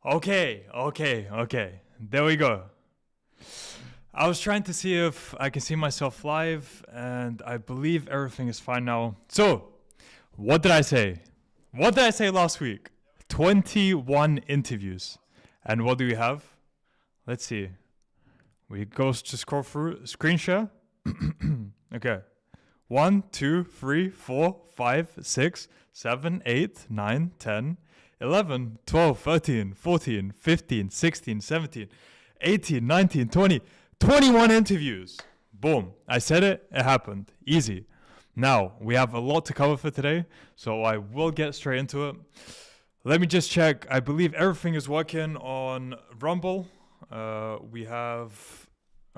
Okay. There we go. I was trying to see if I can see myself live, and I believe everything is fine now. So, what did I say? What did I say last week? 21 interviews. And what do we have? Let's see. We go to scroll through screen share. Okay. 1, 2, 3, 4, 5, 6, 7, 8, 9, 10, 11, 12, 13, 14, 15, 16, 17, 18, 19, 20, 21 interviews. Boom. I said it. It happened. Easy. Now, we have a lot to cover for today, so I will get straight into it. Let me just check. I believe everything is working on Rumble. We have...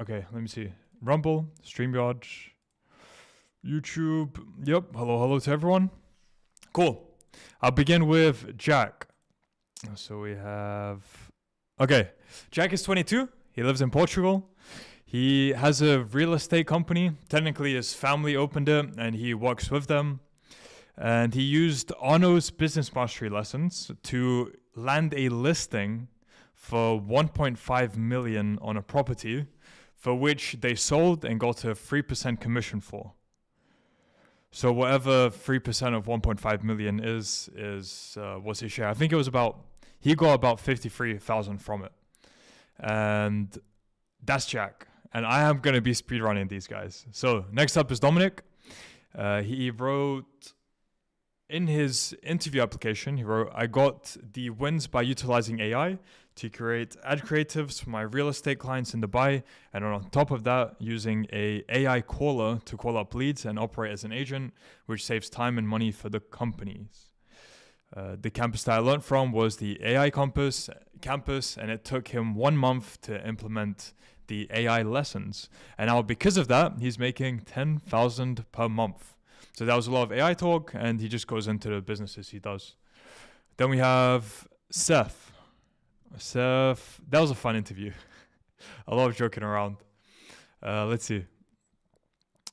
Okay, let me see. Rumble, StreamYard, YouTube. Yep. Hello to everyone. Cool. I'll begin with Jack. So we have... Okay. Jack is 22. He lives in Portugal. He has a real estate company. Technically, his family opened it, and he works with them. And he used Arno's business mastery lessons to land a listing for 1.5 million on a property, for which they sold and got a 3% commission for. So whatever 3% of 1.5 million is what's his share? I think it was he got about 53,000 from it. And that's Jack. And I am going to be speedrunning these guys. So next up is Dominic. He wrote... In his interview application, he wrote, I got the wins by utilizing AI to create ad creatives for my real estate clients in Dubai. And on top of that, using a AI caller to call up leads and operate as an agent, which saves time and money for the companies. The campus that I learned from was the AI campus, and it took him 1 month to implement the AI lessons. And now because of that, he's making 10,000 per month. So that was a lot of AI talk, and he just goes into the businesses he does. Then we have Seth. That was a fun interview. A lot of joking around. Let's see.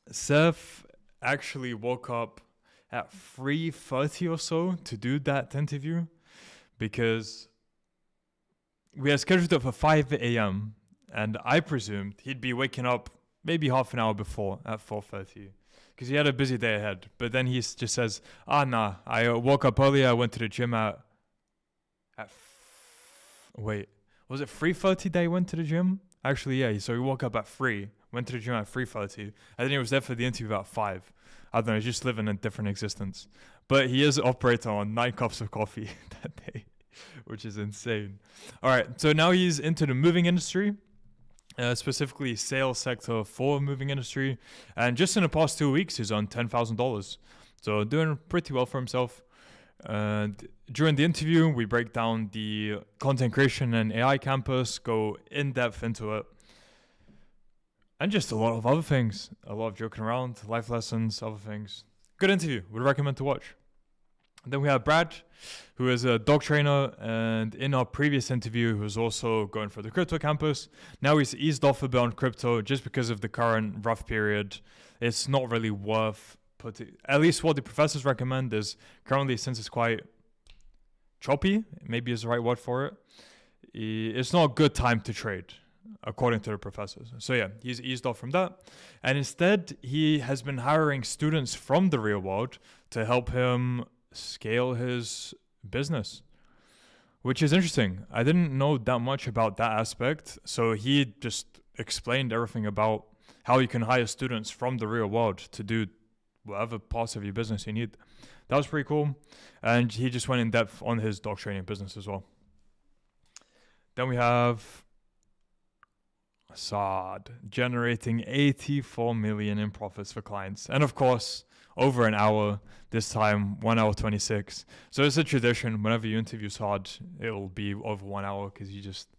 Seth actually woke up at 3:30 or so to do that interview because we had scheduled it for 5 a.m. and I presumed he'd be waking up maybe half an hour before at 4:30. Because he had a busy day ahead. But then he just says, nah, I woke up earlier, I went to the gym wait, was it 3:30 that he went to the gym? Actually, yeah, so he woke up at 3, went to the gym at 3:30, and then he was there for the interview at 5. I don't know, he's just living a different existence. But he is operator on 9 cups of coffee that day, which is insane. All right, so now he's into the moving industry. Specifically sales sector for moving industry, and just in the past 2 weeks he's on $10,000, so doing pretty well for himself. And during the interview we break down the content creation and AI campus, go in depth into it, and just a lot of other things, a lot of joking around, life lessons, other things. Good interview, would recommend to watch. Then we have Brad, who is a dog trainer, and in our previous interview, he was also going for the crypto campus. Now he's eased off a bit on crypto just because of the current rough period. It's not really worth at least what the professors recommend is currently, since it's quite choppy, maybe is the right word for it, it's not a good time to trade, according to the professors. So yeah, he's eased off from that. And instead, he has been hiring students from the real world to help him scale his business, which is interesting. I didn't know that much about that aspect, so he just explained everything about how you can hire students from the real world to do whatever parts of your business you need. That was pretty cool, and he just went in depth on his dog training business as well. Then we have Saad, generating 84 million in profits for clients, and of course over an hour, this time 1 hour 26. So it's a tradition. Whenever you interview Saad, it'll be over 1 hour because he just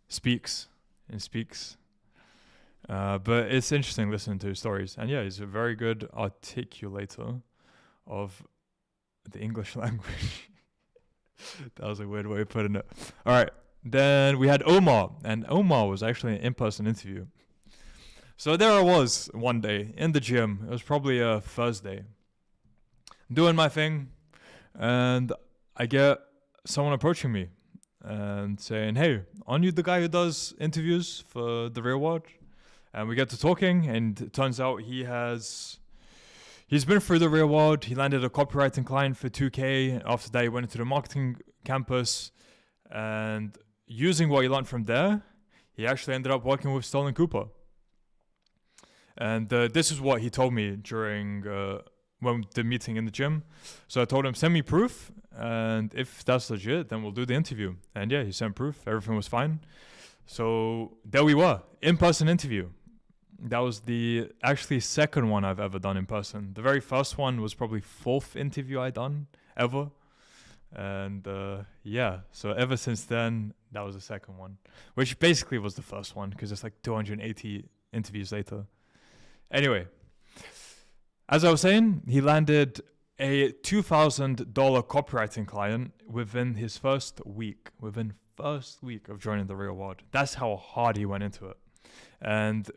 speaks and speaks. But it's interesting listening to his stories. And yeah, he's a very good articulator of the English language. That was a weird way of putting it. All right. Then we had Omar, and Omar was actually an in-person interview. So there I was one day in the gym. It was probably a Thursday, doing my thing, and I get someone approaching me, and saying, "Hey, aren't you the guy who does interviews for The Real World?" And we get to talking, and it turns out he's been through The Real World. He landed a copywriting client for 2K. After that, he went into the marketing campus, and using what he learned from there, he actually ended up working with Sterling Cooper. And this is what he told me during when the meeting in the gym. So I told him, send me proof, and if that's legit, then we'll do the interview. And yeah, he sent proof. Everything was fine. So there we were, in-person interview. That was the actually second one I've ever done in person. The very first one was probably fourth interview I done ever. And yeah, so ever since then, that was the second one, which basically was the first one because it's like 280 interviews later. Anyway, as I was saying, he landed a $2,000 copywriting client within his first week of joining The Real World. That's how hard he went into it. And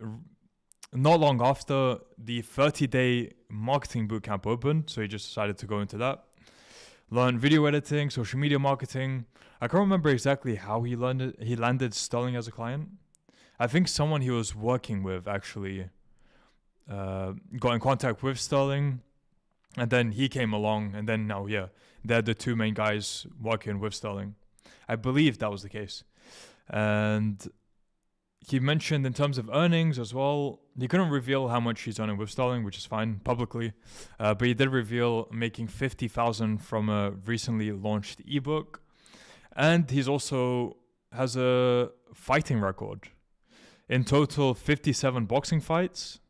not long after, the 30-day marketing bootcamp opened, so he just decided to go into that. Learn video editing, social media marketing. I can't remember exactly how he landed Sterling as a client. I think someone he was working with actually got in contact with Sterling, and then he came along, and then now, yeah, they're the two main guys working with Sterling. I believe that was the case. And he mentioned in terms of earnings as well, he couldn't reveal how much he's earning with Sterling, which is fine publicly, but he did reveal making $50,000 from a recently launched ebook. And he's also has a fighting record. In total, 57 boxing fights,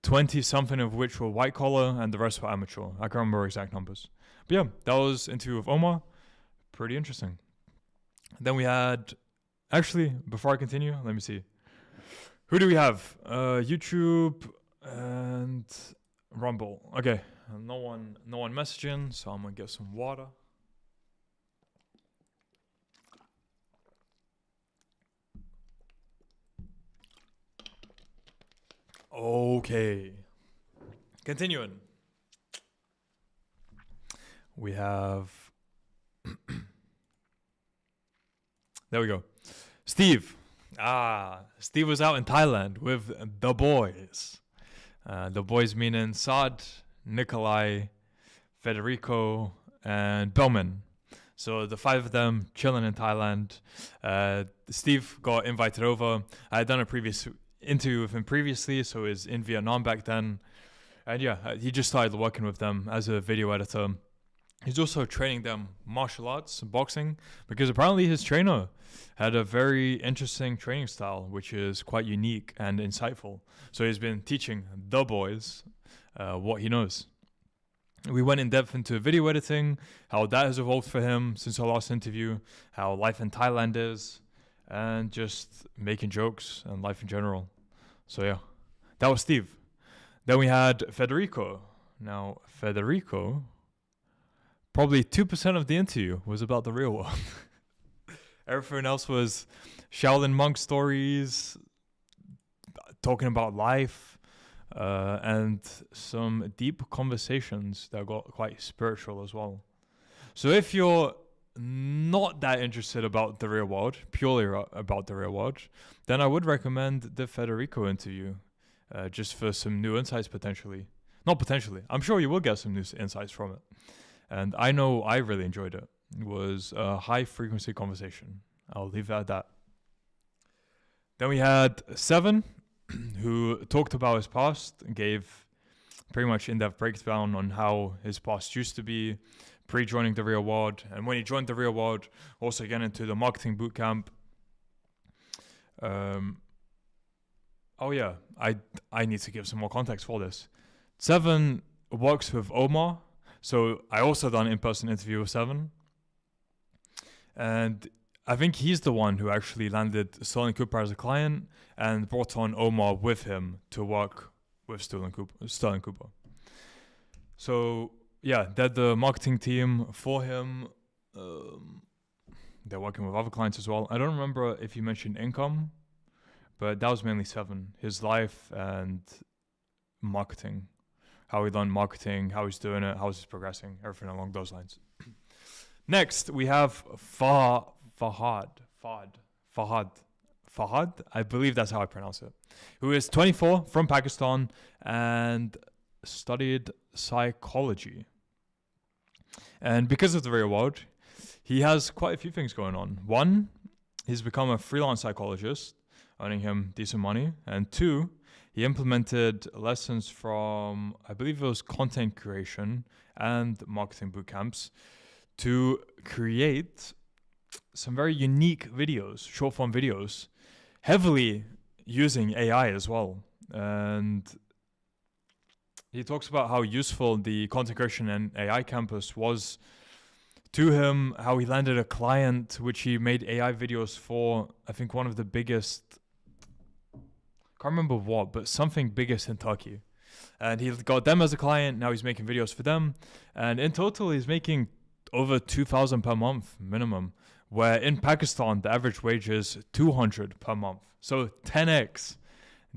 20 something of which were white collar and the rest were amateur. I can't remember exact numbers. But yeah, that was interview with Omar. Pretty interesting. Then we had, actually, before I continue, let me see. Who do we have? YouTube and Rumble. Okay, no one messaging, so I'm gonna get some water. Okay. Continuing. We have there we go. Steve. Steve was out in Thailand with the boys. The boys meaning Saad, Nikolai, Federico, and Bellman. So the five of them chilling in Thailand. Steve got invited over. I had done a previous interview with him previously, so he was in Vietnam back then. And yeah, he just started working with them as a video editor. He's also training them martial arts, boxing, because apparently his trainer had a very interesting training style, which is quite unique and insightful. So he's been teaching the boys what he knows. We went in depth into video editing, how that has evolved for him since our last interview, how life in Thailand is, and just making jokes and life in general. So yeah, that was Steve. Then we had Federico. Now, Federico, probably 2% of the interview was about The Real World. Everything else was Shaolin monk stories, talking about life, and some deep conversations that got quite spiritual as well. So if you're not that interested about The Real World, purely about The Real World, then I would recommend the Federico interview, just for some new insights potentially. Not potentially, I'm sure you will get some new insights from it. And I know I really enjoyed it. It was a high frequency conversation. I'll leave it at that. Then we had Seven, who talked about his past, gave pretty much in-depth breakdown on how his past used to be pre-joining The Real World. And when he joined The Real World, also again into the marketing bootcamp. Oh yeah, I need to give some more context for this. Seven works with Omar. So I also done an in-person interview with Seven. And I think he's the one who actually landed Sterling Cooper as a client and brought on Omar with him to work with Sterling Cooper. So yeah, they're the marketing team for him. They're working with other clients as well. I don't remember if you mentioned income, but that was mainly Seven, his life and marketing. How he learned marketing, how he's doing it, how he's progressing, everything along those lines. Next, we have far Fahad, I believe that's how I pronounce it, who is 24, from Pakistan, and studied psychology. And because of the real world, he has quite a few things going on. One, he's become a freelance psychologist, earning him decent money. And two, he implemented lessons from, I believe it was content creation and marketing boot camps, to create some very unique videos, short form videos, heavily using AI as well. And he talks about how useful the content creation and AI campus was to him, how he landed a client which he made AI videos for, I think one of the biggest, can't remember what, but something biggest in Turkey. And he got them as a client, now he's making videos for them. And in total, he's making over 2,000 per month minimum, where in Pakistan, the average wage is 200 per month. So 10x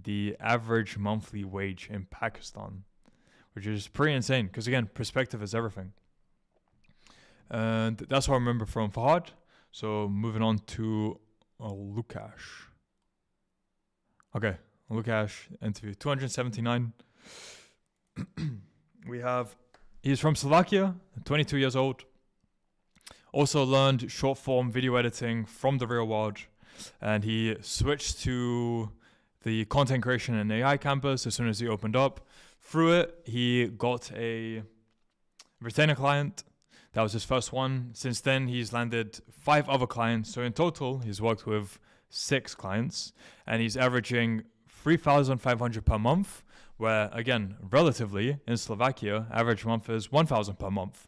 the average monthly wage in Pakistan, which is pretty insane because, again, perspective is everything. And that's what I remember from Fahad. So moving on to Lukash. Okay, Lukash interview 279. He's from Slovakia, 22 years old. Also learned short form video editing from the real world. And he switched to the content creation and AI campus as soon as he opened up. Through it, he got a retainer client. That was his first one. Since then, he's landed 5 other clients. So in total, he's worked with 6 clients. And he's averaging 3,500 per month, where, again, relatively, in Slovakia, average month is 1,000 per month.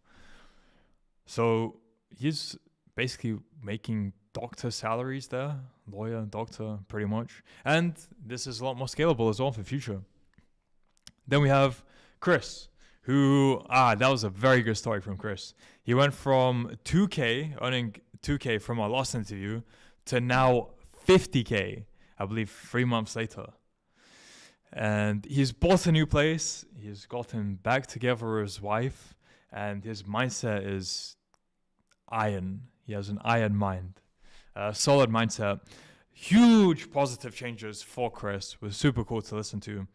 So he's basically making doctor salaries there, lawyer, doctor, pretty much. And this is a lot more scalable as well for future. Then we have Chris, who, that was a very good story from Chris. He went from 2K, earning 2K from our last interview, to now 50K, I believe 3 months later. And he's bought a new place. He's gotten back together with his wife, and his mindset is iron. He has an iron mind, solid mindset. Huge positive changes for Chris. Was super cool to listen to.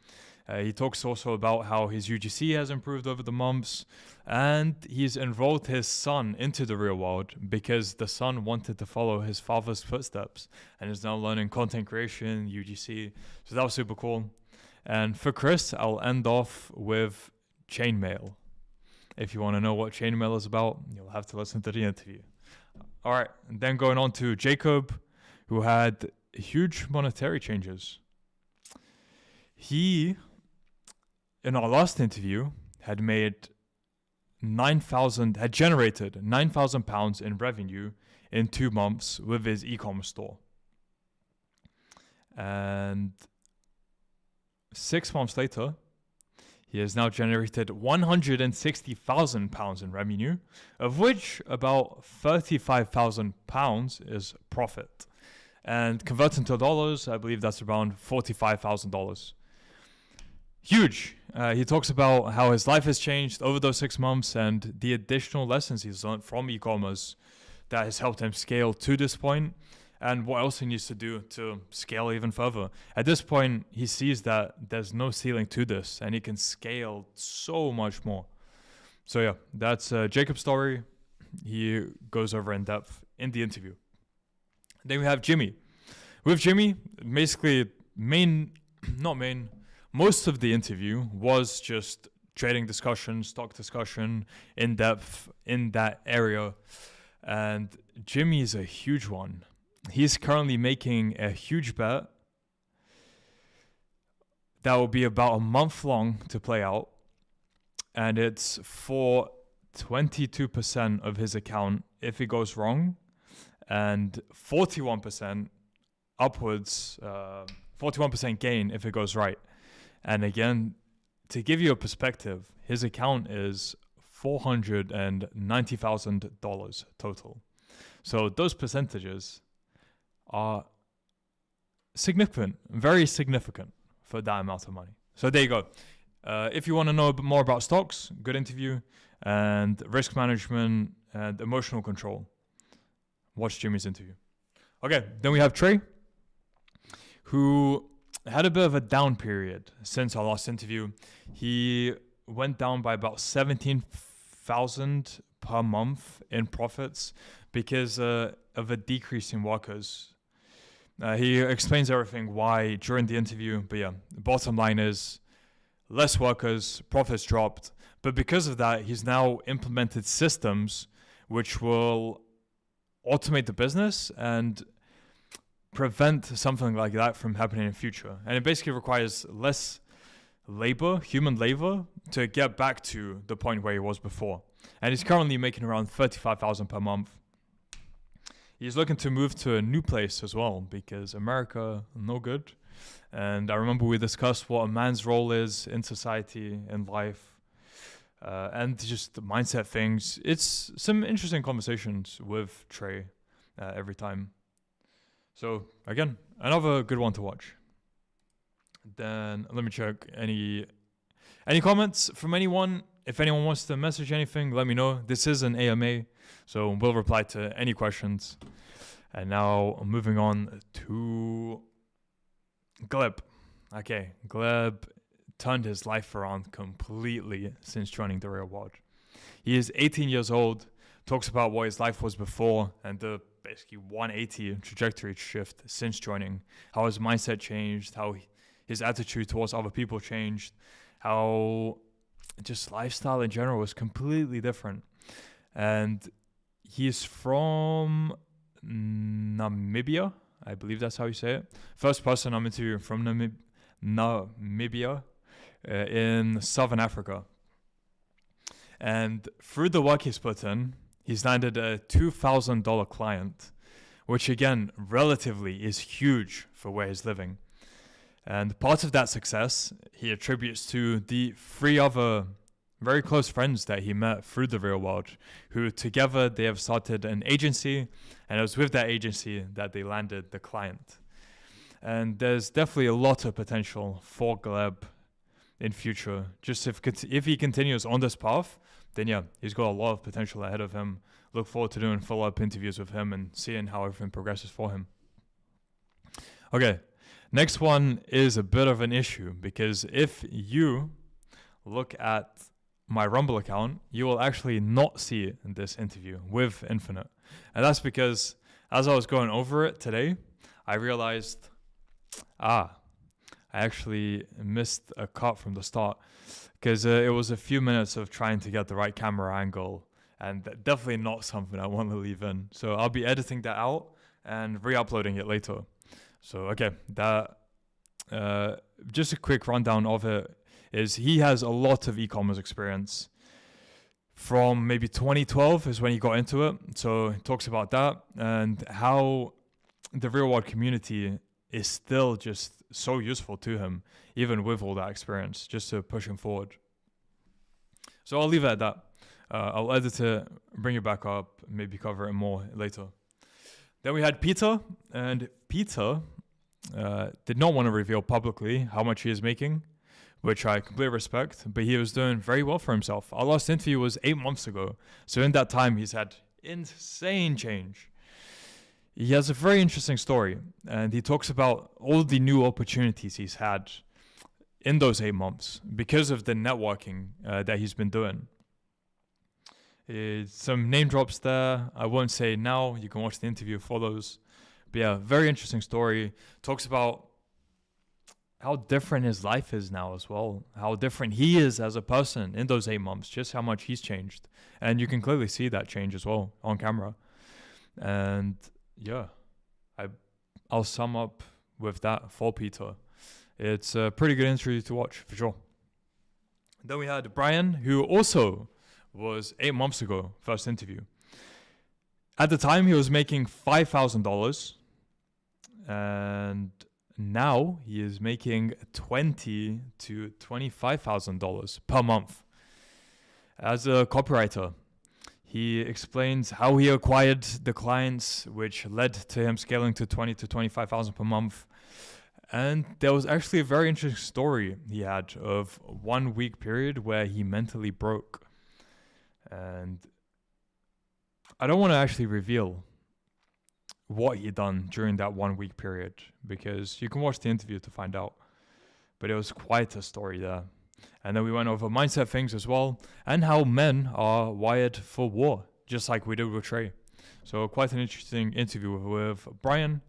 He talks also about how his UGC has improved over the months, and he's enrolled his son into the real world because the son wanted to follow his father's footsteps and is now learning content creation, UGC. So that was super cool. And for Chris, I'll end off with chainmail. If you want to know what chainmail is about, you'll have to listen to the interview. All right, and then going on to Jacob, who had huge monetary changes. He, in our last interview, had generated 9,000 pounds in revenue in 2 months with his e-commerce store. And 6 months later, he has now generated 160,000 pounds in revenue, of which about 35,000 pounds is profit. And converting to dollars, I believe that's around $45,000. Huge. He talks about how his life has changed over those 6 months and the additional lessons he's learned from e-commerce that has helped him scale to this point, and what else he needs to do to scale even further. At this point, he sees that there's no ceiling to this, and he can scale so much more. So yeah, that's Jacob's story. He goes over in depth in the interview. Then we have Jimmy. With Jimmy, basically most of the interview was just trading discussion, stock discussion, in depth in that area. And Jimmy is a huge one. He's currently making a huge bet that will be about a month long to play out. And it's for 22% of his account if it goes wrong, and 41% upwards, 41% gain if it goes right. And again, to give you a perspective, his account is $490,000 total. So those percentages are significant, very significant for that amount of money. So there you go. If you want to know more about stocks, good interview, and risk management and emotional control. Watch Jimmy's interview. Okay, then we have Trey, who had a bit of a down period since our last interview. He went down by about 17,000 per month in profits because of a decrease in workers. He explains everything why during the interview, but yeah, the bottom line is less workers, profits dropped, but because of that, he's now implemented systems which will automate the business and prevent something like that from happening in the future. And it basically requires less labor, human labor, to get back to the point where he was before. And he's currently making around 35,000 per month. He's looking to move to a new place as well because America, no good. And I remember we discussed what a man's role is in society, in life, and just the mindset things. It's some interesting conversations with Trey every time. So again, another good one to watch. Then let me check any comments from anyone. If anyone wants to message anything, let me know. This is an AMA, so we'll reply to any questions. And now moving on to Gleb. Okay, Gleb turned his life around completely since joining the real world. He is 18 years old, talks about what his life was before and the basically 180 trajectory shift since joining, how his mindset changed, how his attitude towards other people changed, how just lifestyle in general was completely different. And he's from Namibia, I believe that's how you say it. First person I'm interviewing from Namibia in Southern Africa. And through the work he's put in, he's landed a $2,000 client, which again, relatively is huge for where he's living. And part of that success he attributes to the 3 other very close friends that he met through the real world, who together they have started an agency, and it was with that agency that they landed the client. And there's definitely a lot of potential for Gleb in future. Just if he continues on this path, then yeah, he's got a lot of potential ahead of him. Look forward to doing follow-up interviews with him and seeing how everything progresses for him. Okay, next one is a bit of an issue because if you look at my Rumble account, you will actually not see this interview with Infinite. And that's because as I was going over it today, I realized, I actually missed a cut from the start because it was a few minutes of trying to get the right camera angle, and definitely not something I want to leave in. So I'll be editing that out and re-uploading it later. So okay, that just a quick rundown of it is he has a lot of e-commerce experience. From maybe 2012 is when he got into it. So he talks about that and how the real world community is still just so useful to him, even with all that experience, just to push him forward. So I'll leave it at that. I'll edit it, bring it back up, maybe cover it more later. Then we had Peter, and Peter did not want to reveal publicly how much he is making, which I completely respect, but he was doing very well for himself. Our last interview was 8 months ago, so in that time he's had insane change. He has a very interesting story, and he talks about all the new opportunities he's had in those 8 months because of the networking that he's been doing. Some name drops there. I won't say now. You can watch the interview for those. But yeah, very interesting story. Talks about how different his life is now as well. How different he is as a person in those 8 months. Just how much he's changed. And you can clearly see that change as well on camera. And yeah, I'll sum up with that for Peter. It's a pretty good interview to watch, for sure. Then we had Brian, who also was 8 months ago, first interview. At the time, he was making $5,000, and now he is making $20,000 to $25,000 per month. As a copywriter, he explains how he acquired the clients, which led to him scaling to $20,000 to $25,000 per month. And there was actually a very interesting story he had of 1 week period where he mentally broke. And I don't want to actually reveal what he done during that 1 week period, because you can watch the interview to find out. But it was quite a story there. And then we went over mindset things as well, and how men are wired for war, just like we did with Trey. So quite an interesting interview with Brian.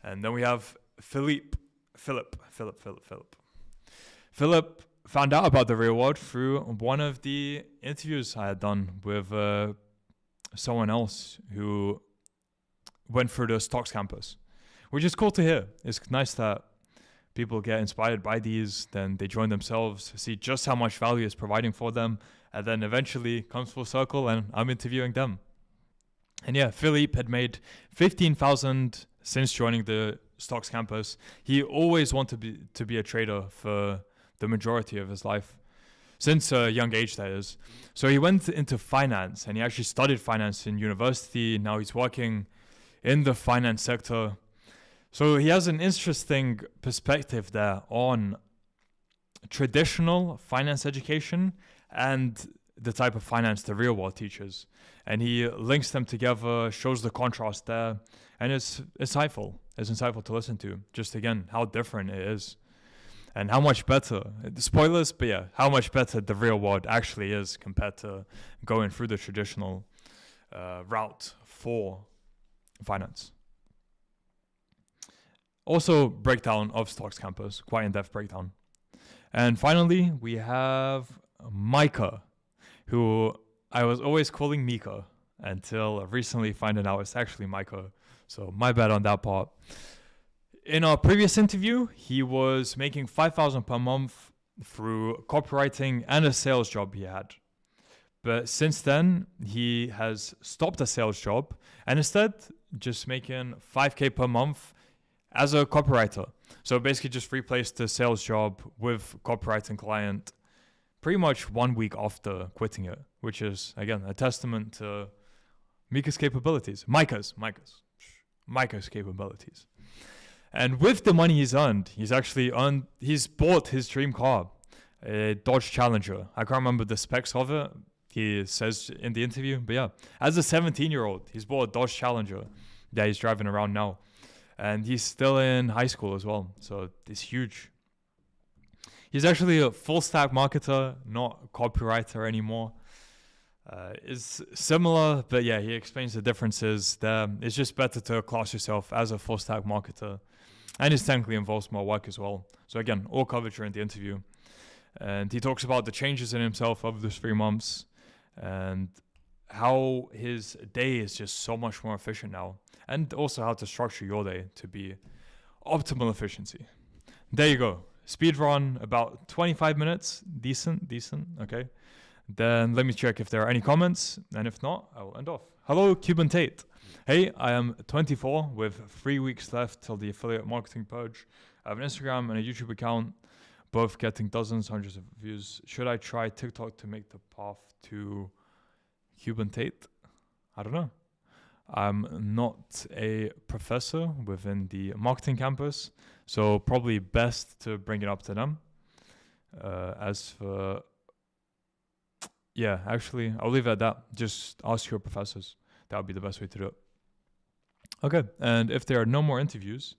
And then we have Philip found out about the real world through one of the interviews I had done with someone else who went through the Stocks campus, which is cool to hear. It's nice that people get inspired by these, then they join themselves, see just how much value it's providing for them, and then eventually comes full circle and I'm interviewing them. And yeah, Philippe had made 15,000 since joining the Stocks campus. He always wanted to be a trader for the majority of his life, since a young age, that is. So he went into finance, and he actually studied finance in university. Now he's working in the finance sector. So he has an interesting perspective there on traditional finance education and the type of finance the real world teaches. And he links them together, shows the contrast there, and it's insightful. It's insightful to listen to. Just again, how different it is. And how much better, spoilers, but yeah, how much better the real world actually is compared to going through the traditional route for finance. Also, breakdown of Stocks campus, quite in-depth breakdown. And finally, we have Micah, who I was always calling Mika until recently finding out it's actually Micah. So my bad on that part. In our previous interview, he was making $5,000 per month through copywriting and a sales job he had. But since then, he has stopped a sales job and instead just making $5,000 per month as a copywriter. So basically just replaced the sales job with copywriting client pretty much 1 week after quitting it, which is, again, a testament to Micah's capabilities. Micah's capabilities. And with the money he's earned, he's bought his dream car, a Dodge Challenger. I can't remember the specs of it, he says in the interview, but yeah, as a 17-year-old, he's bought a Dodge Challenger that he's driving around now. And he's still in high school as well, so it's huge. He's actually a full-stack marketer, not a copywriter anymore. It's similar, but yeah, he explains the differences there. It's just better to class yourself as a full-stack marketer. And it technically involves more work as well. So again, all covered during the interview. And he talks about the changes in himself over those 3 months and how his day is just so much more efficient now. And also how to structure your day to be optimal efficiency. There you go. Speed run, about 25 minutes. Decent, okay. Then let me check if there are any comments. And if not, I will end off. Hello, Cuban Tate. Hey, I am 24 with 3 weeks left till the affiliate marketing purge. I have an Instagram and a YouTube account, both getting dozens, hundreds of views. Should I try TikTok to make the path to Cuban Tate? I don't know. I'm not a professor within the marketing campus, so probably best to bring it up to them. Actually, I'll leave it at that. Just ask your professors. That would be the best way to do it. Okay, and if there are no more interviews,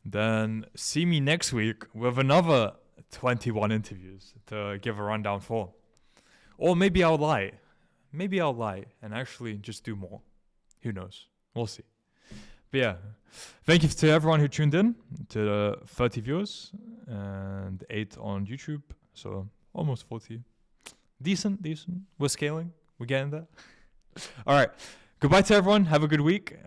then see me next week with another 21 interviews to give a rundown for. Or maybe I'll lie. And actually just do more. Who knows? We'll see. But yeah, thank you to everyone who tuned in, to the 30 viewers and 8 on YouTube. So almost 40. Decent. We're scaling. We're getting there. All right. Goodbye to everyone. Have a good week.